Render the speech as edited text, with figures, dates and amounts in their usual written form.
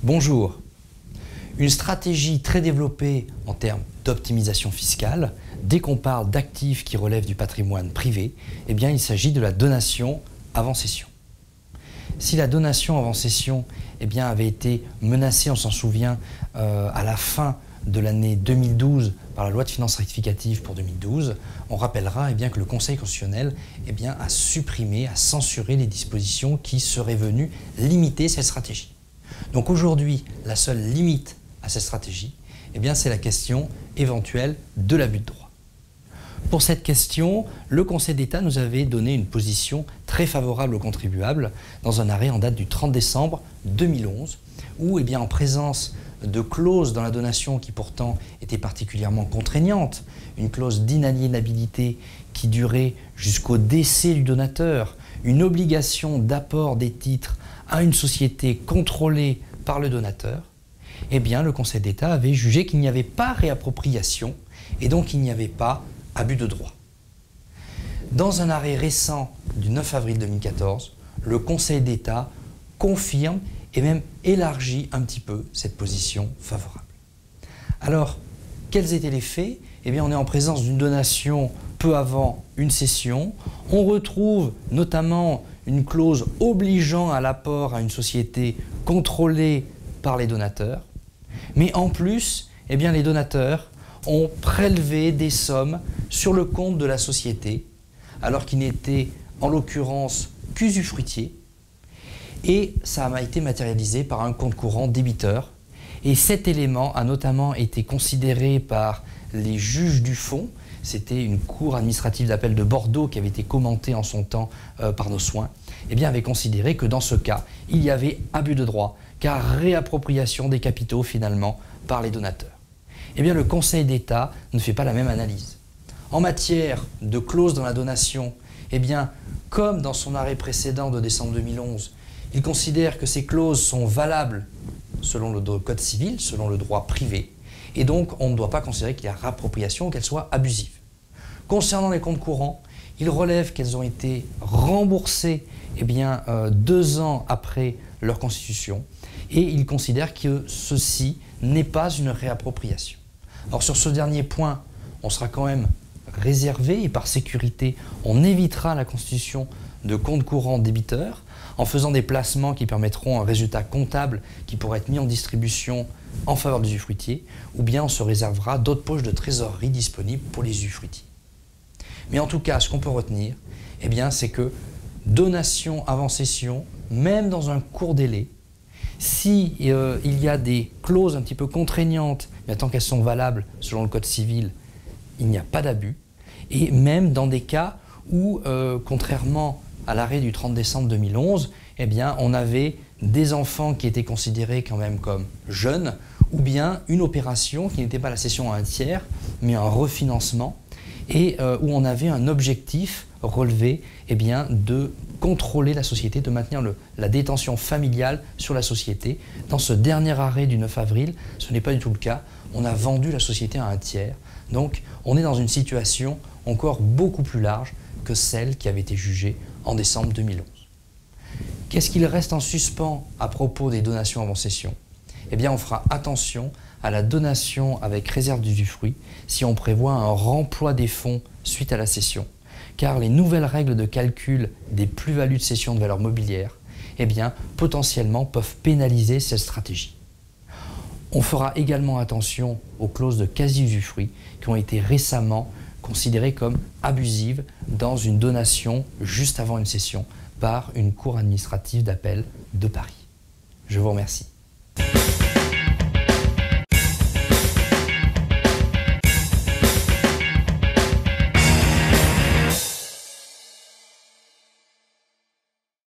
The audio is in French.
Bonjour. Une stratégie très développée en termes d'optimisation fiscale, dès qu'on parle d'actifs qui relèvent du patrimoine privé, eh bien, il s'agit de la donation avant cession. Si la donation avant cession avait été menacée, on s'en souvient, à la fin de l'année 2012 par la loi de finances rectificative pour 2012, on rappellera que le Conseil constitutionnel a supprimé, a censuré les dispositions qui seraient venues limiter cette stratégie. Donc aujourd'hui, la seule limite à cette stratégie, c'est la question éventuelle de l'abus de droit. Pour cette question, le Conseil d'État nous avait donné une position très favorable aux contribuables dans un arrêt en date du 30 décembre 2011, où en présence de clauses dans la donation qui pourtant étaient particulièrement contraignantes, une clause d'inaliénabilité qui durait jusqu'au décès du donateur, une obligation d'apport des titres à une société contrôlée par le donateur, le Conseil d'État avait jugé qu'il n'y avait pas réappropriation et donc il n'y avait pas abus de droit. Dans un arrêt récent du 9 avril 2014, le Conseil d'État confirme et même élargit un petit peu cette position favorable. Alors, quels étaient les faits? On est en présence d'une donation peu avant une cession. On retrouve notamment une clause obligeant à l'apport à une société contrôlée par les donateurs. Mais en plus, les donateurs ont prélevé des sommes sur le compte de la société, alors qu'ils n'étaient en l'occurrence qu'usufruitiers. Et ça a été matérialisé par un compte courant débiteur. Et cet élément a notamment été considéré par les juges du fond. C'était une cour administrative d'appel de Bordeaux qui avait été commentée en son temps par nos soins. Avait considéré que dans ce cas, il y avait abus de droit, car réappropriation des capitaux finalement par les donateurs. Le Conseil d'État ne fait pas la même analyse. En matière de clauses dans la donation, comme dans son arrêt précédent de décembre 2011, il considère que ces clauses sont valables selon le Code civil, selon le droit privé, et donc on ne doit pas considérer qu'il y a réappropriation ou qu'elle soit abusive. Concernant les comptes courants, il relève qu'elles ont été remboursées 2 ans après leur constitution, et il considère que ceci n'est pas une réappropriation. Alors sur ce dernier point, on sera quand même réservé et par sécurité, on évitera la constitution de comptes courants débiteurs en faisant des placements qui permettront un résultat comptable qui pourrait être mis en distribution en faveur des usufruitiers, ou bien on se réservera d'autres poches de trésorerie disponibles pour les usufruitiers. Mais en tout cas, ce qu'on peut retenir, c'est que donation avant cession, même dans un court délai, si il y a des clauses un petit peu contraignantes, mais tant qu'elles sont valables selon le Code civil, il n'y a pas d'abus. Et même dans des cas où, contrairement à l'arrêt du 30 décembre 2011, on avait des enfants qui étaient considérés quand même comme jeunes, ou bien une opération qui n'était pas la cession à un tiers, mais un refinancement, et où on avait un objectif relevé de contrôler la société, de maintenir la détention familiale sur la société. Dans ce dernier arrêt du 9 avril, ce n'est pas du tout le cas. On a vendu la société à un tiers. Donc on est dans une situation encore beaucoup plus large que celle qui avait été jugée en décembre 2011. Qu'est-ce qu'il reste en suspens à propos des donations avant cession? On fera attention à la donation avec réserve d'usufruit si on prévoit un remploi des fonds suite à la cession, car les nouvelles règles de calcul des plus-values de cession de valeurs mobilières potentiellement peuvent pénaliser cette stratégie. On fera également attention aux clauses de quasi-usufruit qui ont été récemment considérées comme abusives dans une donation juste avant une cession par une cour administrative d'appel de Paris. Je vous remercie.